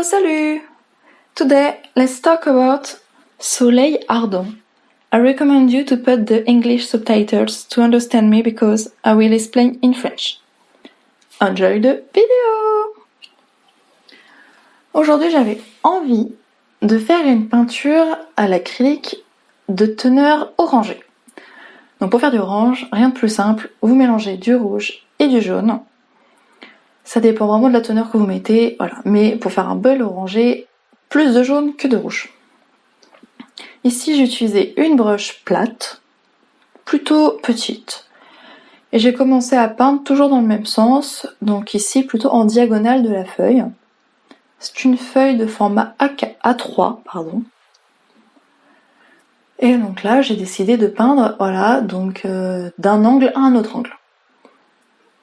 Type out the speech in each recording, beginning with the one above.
Salut! Today, let's talk about Soleil ardent. I recommend you to put the English subtitles to understand me because I will explain in French. Enjoy the video! Aujourd'hui, j'avais envie de faire une peinture à l'acrylique de teneur orangée. Donc pour faire du orange, rien de plus simple, vous mélangez du rouge et du jaune. Ça dépend vraiment de la teneur que vous mettez, voilà. Mais pour faire un bel orangé, plus de jaune que de rouge. Ici, j'ai utilisé une broche plate, plutôt petite. Et j'ai commencé à peindre toujours dans le même sens, donc ici plutôt en diagonale de la feuille. C'est une feuille de format A3, pardon. Et donc là, j'ai décidé de peindre, voilà, donc d'un angle à un autre angle.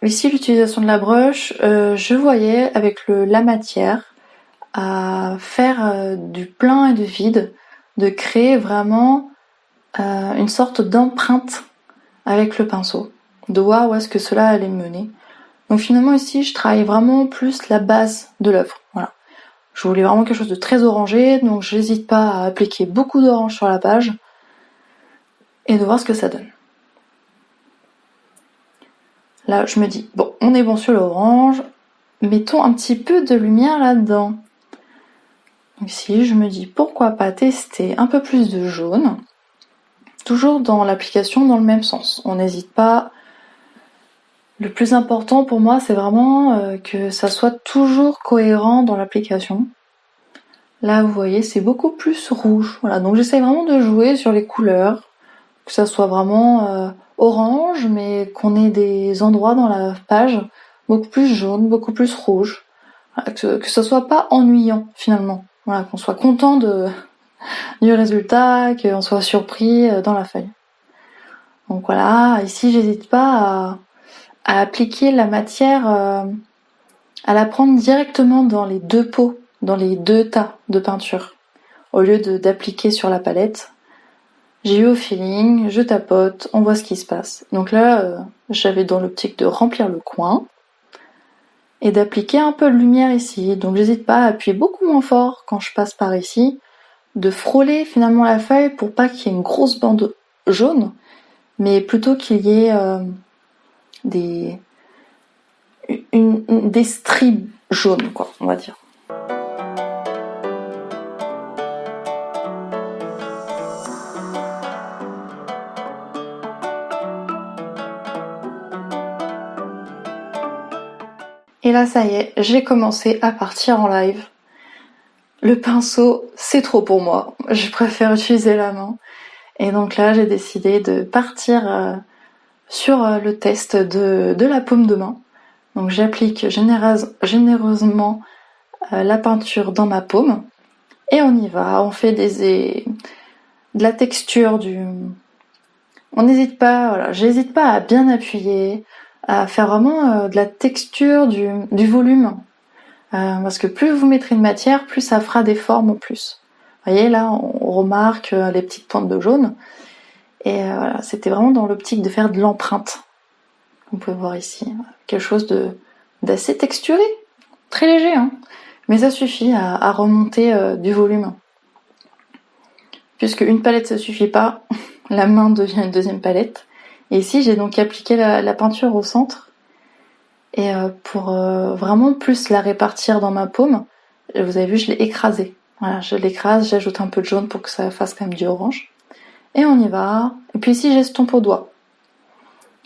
Ici, l'utilisation de la broche, je voyais avec la matière à faire du plein et du vide, de créer vraiment une sorte d'empreinte avec le pinceau, de voir où est-ce que cela allait me mener. Donc finalement ici, je travaille vraiment plus la base de l'œuvre. Voilà. Je voulais vraiment quelque chose de très orangé, donc je n'hésite pas à appliquer beaucoup d'orange sur la page et de voir ce que ça donne. Là, je me dis, bon, on est bon sur l'orange, mettons un petit peu de lumière là-dedans. Donc ici, je me dis, pourquoi pas tester un peu plus de jaune, toujours dans l'application dans le même sens. On n'hésite pas. Le plus important pour moi, c'est vraiment que ça soit toujours cohérent dans l'application. Là, vous voyez, c'est beaucoup plus rouge. Voilà, donc j'essaie vraiment de jouer sur les couleurs, que ça soit vraiment orange, mais qu'on ait des endroits dans la page beaucoup plus jaune, beaucoup plus rouge. Voilà, que ça soit pas ennuyant finalement. Voilà, qu'on soit content du résultat, qu'on soit surpris dans la feuille. Donc voilà, ici j'hésite pas à appliquer la matière, à la prendre directement dans les deux pots, dans les deux tas de peinture, au lieu d'appliquer sur la palette. J'ai eu au feeling, je tapote, on voit ce qui se passe. Donc là, j'avais dans l'optique de remplir le coin et d'appliquer un peu de lumière ici. Donc j'hésite pas à appuyer beaucoup moins fort quand je passe par ici, de frôler finalement la feuille pour pas qu'il y ait une grosse bande jaune, mais plutôt qu'il y ait des stries jaunes, quoi, on va dire. Et là, ça y est, j'ai commencé à partir en live. Le pinceau, c'est trop pour moi. Je préfère utiliser la main. Et donc là, j'ai décidé de partir sur le test de la paume de main. Donc j'applique généreusement la peinture dans ma paume. Et on y va, on fait de la texture On n'hésite pas, voilà, j'hésite pas à bien appuyer, à faire vraiment de la texture, du volume. Parce que plus vous mettrez de matière, plus ça fera des formes en plus. Vous voyez, là, on remarque les petites pointes de jaune. Et voilà, c'était vraiment dans l'optique de faire de l'empreinte. Vous pouvez voir ici, quelque chose d'assez texturé, très léger, hein. Mais ça suffit à remonter du volume. Puisque une palette ça suffit pas, la main devient une deuxième palette. Et ici, j'ai donc appliqué la peinture au centre. Et pour vraiment plus la répartir dans ma paume, vous avez vu, je l'ai écrasée. Voilà, je l'écrase, j'ajoute un peu de jaune pour que ça fasse quand même du orange. Et on y va. Et puis ici, j'estompe au doigt.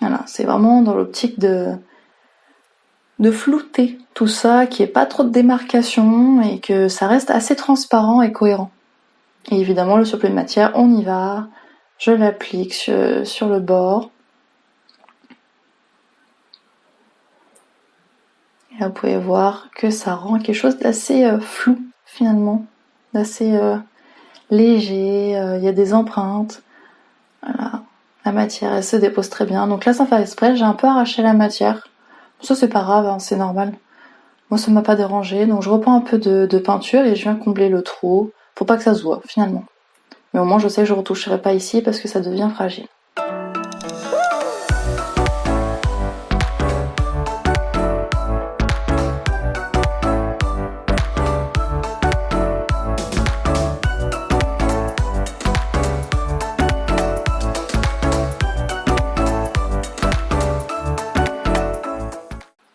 Voilà, c'est vraiment dans l'optique de flouter tout ça, qu'il n'y ait pas trop de démarcation et que ça reste assez transparent et cohérent. Et évidemment, le surplus de matière, on y va. Je l'applique sur le bord. Et là, vous pouvez voir que ça rend quelque chose d'assez flou, finalement. D'assez léger. Il y a des empreintes. Voilà. La matière, elle se dépose très bien. Donc là, sans faire exprès, j'ai un peu arraché la matière. Ça, c'est pas grave, hein, c'est normal. Moi, ça m'a pas dérangé. Donc je reprends un peu de peinture et je viens combler le trou. Faut pas que ça se voit, finalement. Mais au moins, je sais que je retoucherai pas ici parce que ça devient fragile.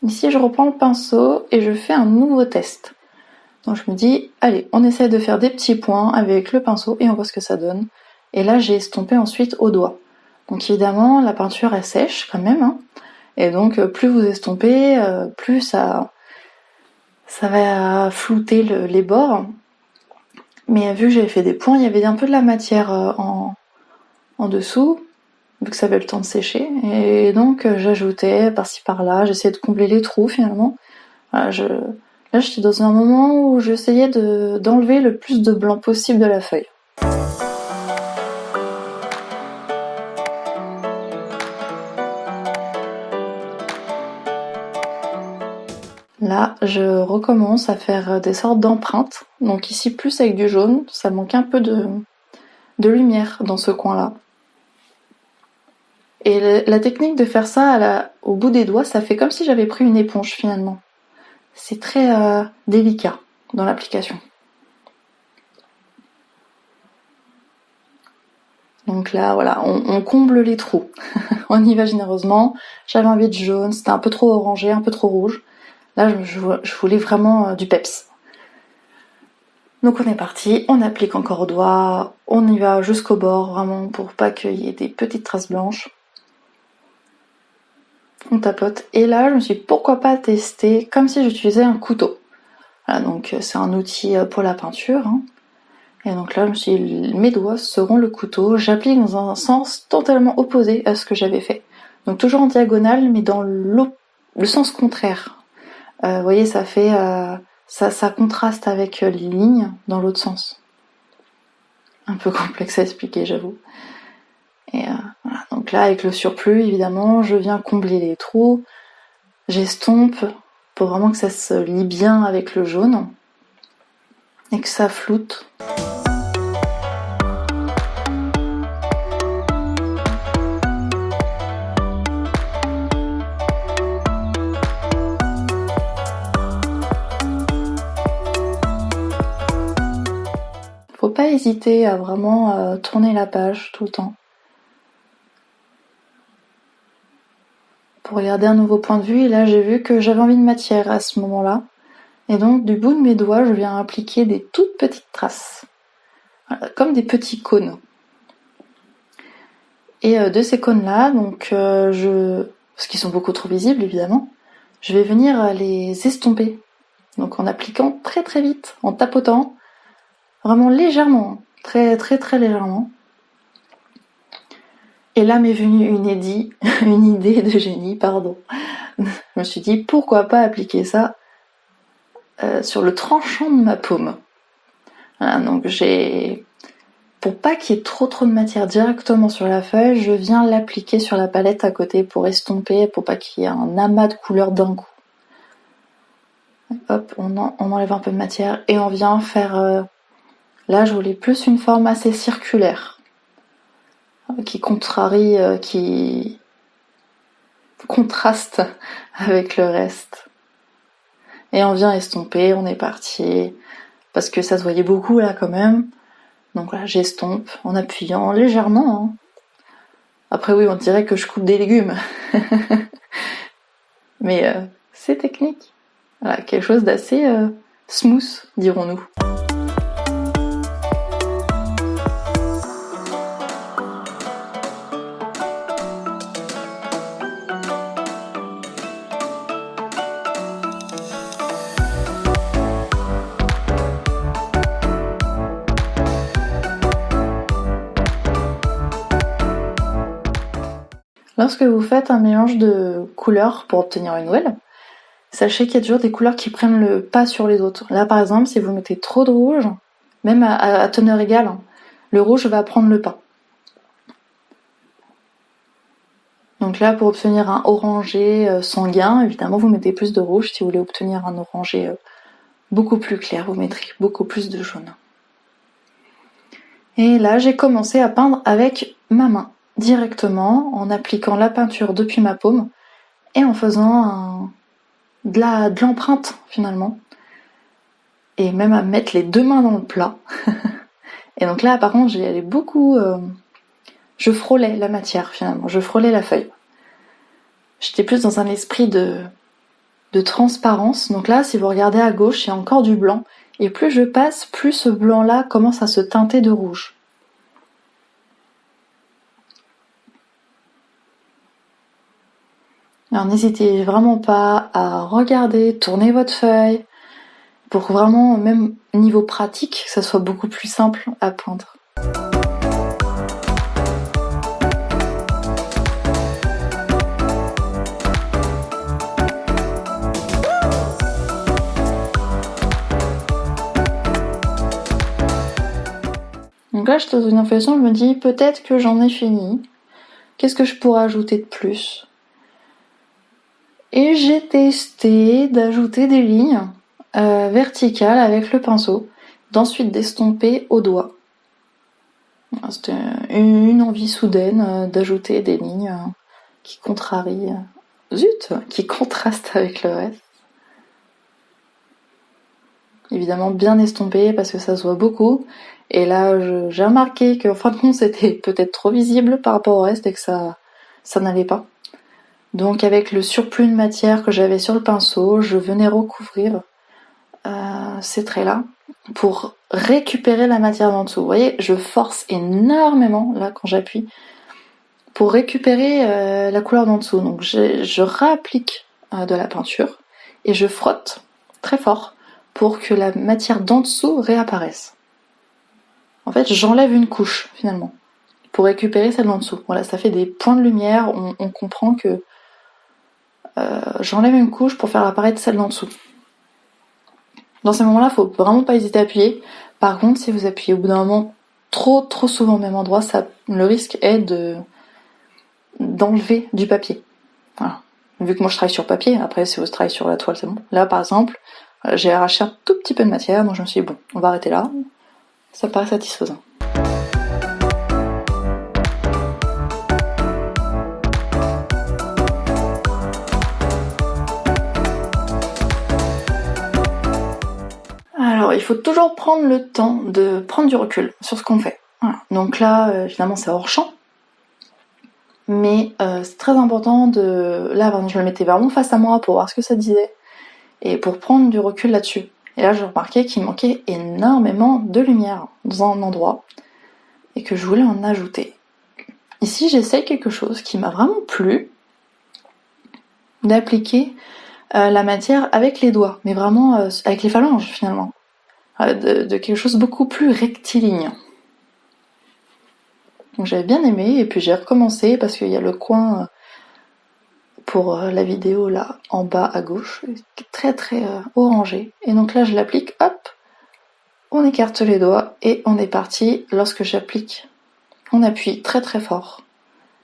Ici, je reprends le pinceau et je fais un nouveau test. Donc je me dis, allez, on essaie de faire des petits points avec le pinceau et on voit ce que ça donne. Et là, j'ai estompé ensuite au doigt. Donc évidemment, la peinture, elle sèche quand même. Et donc, plus vous estompez, plus ça va flouter les bords. Mais vu que j'avais fait des points, il y avait un peu de la matière en dessous, vu que ça avait le temps de sécher. Et donc, j'ajoutais par-ci par-là, j'essayais de combler les trous finalement. Voilà, là, j'étais dans un moment où j'essayais d'enlever le plus de blanc possible de la feuille. Là, je recommence à faire des sortes d'empreintes. Donc ici, plus avec du jaune, ça manque un peu de lumière dans ce coin-là. Et la technique de faire ça au bout des doigts, ça fait comme si j'avais pris une éponge finalement. C'est très délicat dans l'application. Donc là, voilà, on comble les trous. On y va généreusement. J'avais envie de jaune, c'était un peu trop orangé, un peu trop rouge. Là, je voulais vraiment du peps. Donc on est parti, on applique encore au doigt, on y va jusqu'au bord, vraiment pour pas qu'il y ait des petites traces blanches. On tapote. Et là, je me suis dit, pourquoi pas tester comme si j'utilisais un couteau. Voilà, donc c'est un outil pour la peinture. Et donc là, je me suis dit, mes doigts seront le couteau. J'applique dans un sens totalement opposé à ce que j'avais fait. Donc toujours en diagonale, mais dans le sens contraire. Vous voyez, ça fait... Ça contraste avec les lignes dans l'autre sens. Un peu complexe à expliquer, j'avoue. Et voilà. Donc là, avec le surplus, évidemment, je viens combler les trous. J'estompe pour vraiment que ça se lie bien avec le jaune et que ça floute. Faut pas hésiter à vraiment tourner la page tout le temps. Pour regarder un nouveau point de vue, et là j'ai vu que j'avais envie de matière à ce moment-là. Et donc du bout de mes doigts, je viens appliquer des toutes petites traces. Voilà, comme des petits cônes. Et de ces cônes-là, donc parce qu'ils sont beaucoup trop visibles évidemment, je vais venir les estomper. Donc en appliquant très très vite, en tapotant, vraiment légèrement, très très très légèrement. Et là m'est venue une idée de génie, pardon. Je me suis dit, pourquoi pas appliquer ça sur le tranchant de ma paume. Voilà, donc pour pas qu'il y ait trop de matière directement sur la feuille, je viens l'appliquer sur la palette à côté pour estomper, pour pas qu'il y ait un amas de couleurs d'un coup. Hop, on enlève un peu de matière et on vient faire... là, je voulais plus une forme assez circulaire, qui qui contraste avec le reste. Et on vient estomper, on est parti, parce que ça se voyait beaucoup là quand même. Donc là, j'estompe en appuyant légèrement. Après oui, on dirait que je coupe des légumes. Mais c'est technique. Voilà, quelque chose d'assez smooth, dirons-nous. Lorsque vous faites un mélange de couleurs pour obtenir une ouelle, sachez qu'il y a toujours des couleurs qui prennent le pas sur les autres. Là par exemple, si vous mettez trop de rouge, même à teneur égale, le rouge va prendre le pas. Donc là, pour obtenir un orangé sanguin, évidemment vous mettez plus de rouge. Si vous voulez obtenir un orangé beaucoup plus clair, vous mettrez beaucoup plus de jaune. Et là, j'ai commencé à peindre avec ma main, directement, en appliquant la peinture depuis ma paume et en faisant de l'empreinte finalement. Et même à mettre les deux mains dans le plat. Et donc là, par contre, j'y allais beaucoup... je frôlais la matière finalement, je frôlais la feuille. J'étais plus dans un esprit de de transparence. Donc là, si vous regardez à gauche, il y a encore du blanc. Et plus je passe, plus ce blanc-là commence à se teinter de rouge. Alors n'hésitez vraiment pas à regarder, tourner votre feuille, pour vraiment, même niveau pratique, que ça soit beaucoup plus simple à peindre. Donc là, je suis dans une impression, je me dis peut-être que j'en ai fini. Qu'est-ce que je pourrais ajouter de plus? Et j'ai testé d'ajouter des lignes verticales avec le pinceau, d'ensuite d'estomper au doigt. C'était une envie soudaine d'ajouter des lignes qui contrarient, qui contrastent avec le reste. Évidemment bien estompé parce que ça se voit beaucoup. Et là, j'ai remarqué qu'en fin de compte, c'était peut-être trop visible par rapport au reste et que ça n'allait pas. Donc avec le surplus de matière que j'avais sur le pinceau, je venais recouvrir ces traits-là pour récupérer la matière d'en dessous. Vous voyez, je force énormément, là, quand j'appuie, pour récupérer la couleur d'en dessous. Donc je réapplique de la peinture et je frotte très fort pour que la matière d'en dessous réapparaisse. En fait, j'enlève une couche, finalement, pour récupérer celle d'en dessous. Voilà, ça fait des points de lumière, on comprend que j'enlève une couche pour faire apparaître celle d'en dessous. Dans ces moments-là, faut vraiment pas hésiter à appuyer. Par contre, si vous appuyez au bout d'un moment trop souvent au même endroit, le risque est d'enlever du papier. Voilà. Vu que moi je travaille sur papier, après si vous travaillez sur la toile, c'est bon. Là, par exemple, j'ai arraché un tout petit peu de matière, donc je me suis dit bon, on va arrêter là. Ça paraît satisfaisant. Alors, il faut toujours prendre le temps de prendre du recul sur ce qu'on fait. Voilà. Donc là, évidemment, c'est hors champ. Mais c'est très important de... Là, je le mettais vraiment face à moi pour voir ce que ça disait. Et pour prendre du recul là-dessus. Et là, je remarquais qu'il manquait énormément de lumière dans un endroit. Et que je voulais en ajouter. Ici, j'essaye quelque chose qui m'a vraiment plu. D'appliquer la matière avec les doigts. Mais vraiment avec les phalanges, finalement. De quelque chose de beaucoup plus rectiligne. Donc j'avais bien aimé, et puis j'ai recommencé parce qu'il y a le coin pour la vidéo là en bas à gauche, très orangé. Et donc là je l'applique, hop, on écarte les doigts et on est parti. Lorsque j'applique, on appuie très fort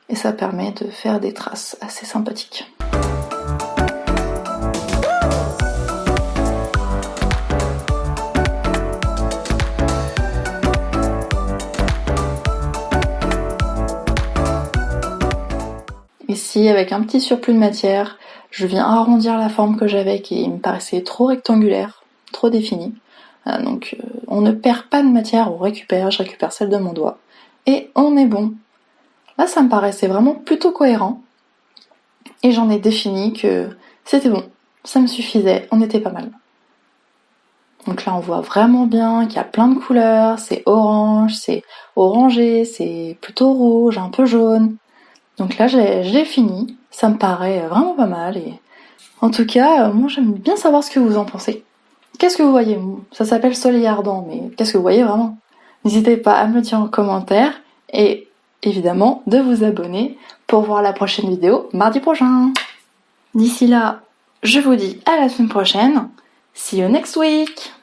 et ça permet de faire des traces assez sympathiques. Ici, avec un petit surplus de matière, je viens arrondir la forme que j'avais qui me paraissait trop rectangulaire, trop définie. Donc on ne perd pas de matière, je récupère celle de mon doigt. Et on est bon. Là, ça me paraissait vraiment plutôt cohérent. Et j'en ai défini que c'était bon, ça me suffisait, on était pas mal. Donc là, on voit vraiment bien qu'il y a plein de couleurs, c'est orange, c'est orangé, c'est plutôt rouge, un peu jaune. Donc là, j'ai fini, ça me paraît vraiment pas mal. Et en tout cas, moi j'aime bien savoir ce que vous en pensez. Qu'est-ce que vous voyez? Ça s'appelle Soleil ardent, mais qu'est-ce que vous voyez vraiment? N'hésitez pas à me le dire en commentaire et évidemment de vous abonner pour voir la prochaine vidéo mardi prochain. D'ici là, je vous dis à la semaine prochaine. See you next week!